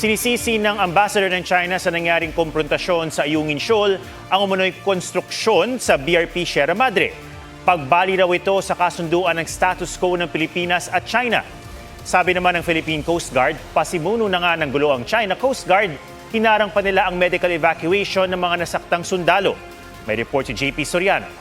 Sinisisi ng ambassador ng China sa nangyaring komprontasyon sa Ayungin Shoal ang umunoy konstruksyon sa BRP Sierra Madre. Pagbali raw ito sa kasunduan ng status quo ng Pilipinas at China. Sabi naman ng Philippine Coast Guard, pasimuno na nga ng gulo ang China Coast Guard, hinarang pa nila ang medical evacuation ng mga nasaktang sundalo. May report si JP Soriano.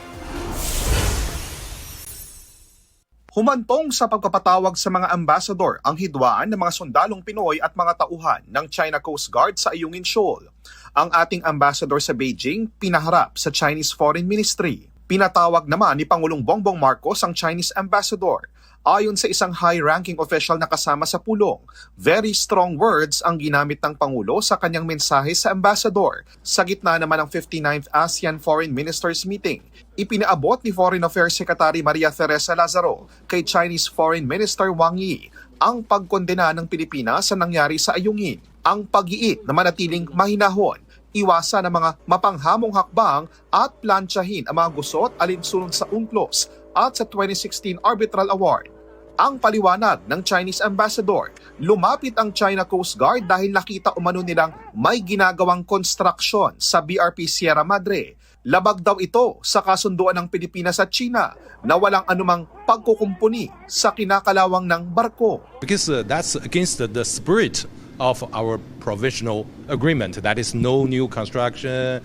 Humantong sa pagpapatawag sa mga ambassador ang hidwaan ng mga sundalong Pinoy at mga tauhan ng China Coast Guard sa Ayungin Shoal. Ang ating ambassador sa Beijing pinaharap sa Chinese Foreign Ministry. Pinatawag naman ni Pangulong Bongbong Marcos ang Chinese ambassador. Ayon sa isang high-ranking official na kasama sa pulong, very strong words ang ginamit ng Pangulo sa kanyang mensahe sa ambassador. Sa gitna naman ng 59th ASEAN Foreign Ministers Meeting, ipinaabot ni Foreign Affairs Secretary Maria Teresa Lazaro kay Chinese Foreign Minister Wang Yi ang pagkondena ng Pilipinas sa nangyari sa Ayungin. Ang pag-iit na manatiling mahinahon, iwasan ang mga mapanghamong hakbang at plantsahin ang mga gusot alinsunod sa UNCLOS at sa 2016 Arbitral Award. Ang paliwanag ng Chinese ambassador, lumapit ang China Coast Guard dahil nakita umano nilang may ginagawang construction sa BRP Sierra Madre. Labag daw ito sa kasunduan ng Pilipinas at China na walang anumang pagkukumpuni sa kinakalawang ng barko. Because that's against the spirit of our provisional agreement. That is no new construction,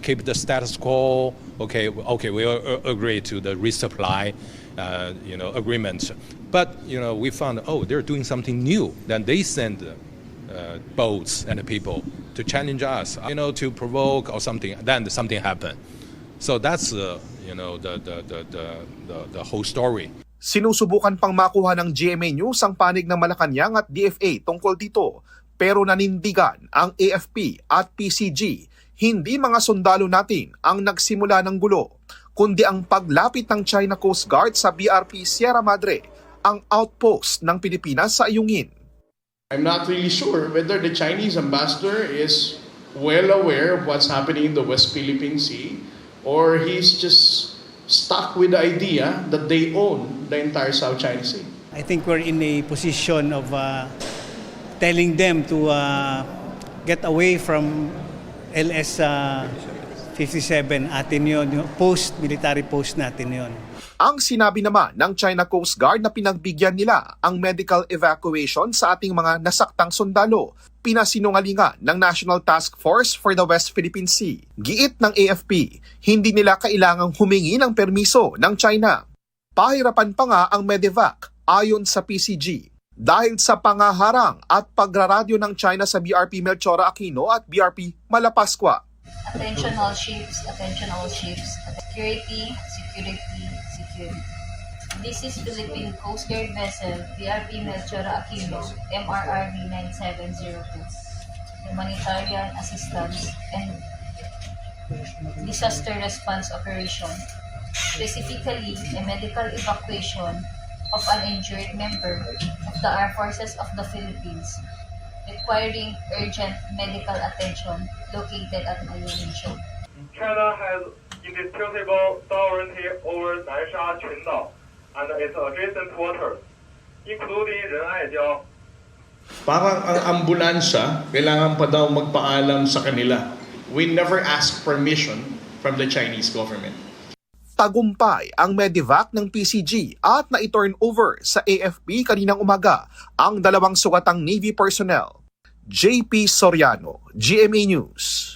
keep the status quo. Okay, we agree to the resupply, agreement. But we found they're doing something new. Then they send boats and people to challenge us, to provoke or something. Then something happened. So that's the whole story. Sinusubukan pang makuha ng GMA News ang panig ng Malacanang at DFA tungkol dito, pero nanindigan ang AFP at PCG. Hindi mga sundalo natin ang nagsimula ng gulo, kundi ang paglapit ng China Coast Guard sa BRP Sierra Madre, ang outpost ng Pilipinas sa Ayungin. I'm not really sure whether the Chinese ambassador is well aware of what's happening in the West Philippine Sea or he's just stuck with the idea that they own the entire South China Sea. I think we're in a position of telling them to get away from LS 57, atin yun, military post natin yun. Ang sinabi naman ng China Coast Guard na pinagbigyan nila ang medical evacuation sa ating mga nasaktang sundalo, pinasinungalingan ng National Task Force for the West Philippine Sea. Giit ng AFP, hindi nila kailangang humingi ng permiso ng China. Pahirapan pa nga ang medevac ayon sa PCG dahil sa pangaharang at pagraradyo ng China sa BRP Melchora Aquino at BRP Malapascua. Attention all ships, attention all ships. Security, security, security. This is Philippine Coast Guard vessel BRP Melchora Aquino, MRRV 9702. Humanitarian assistance and disaster response operation. Specifically, a medical evacuation of an injured member of the Armed Forces of the Philippines requiring urgent medical attention located at Ayungin Shoal. China has indisputable sovereignty over Nansha Qundao and its adjacent waters, including Renaijiao. Parang ang ambulansya, kailangan pa daw magpaalam sa kanila. We never ask permission from the Chinese government. Tagumpay ang medevac ng PCG at na-turn over sa AFP kaninang umaga ang dalawang sugatang Navy personnel. JP Soriano, GMA News.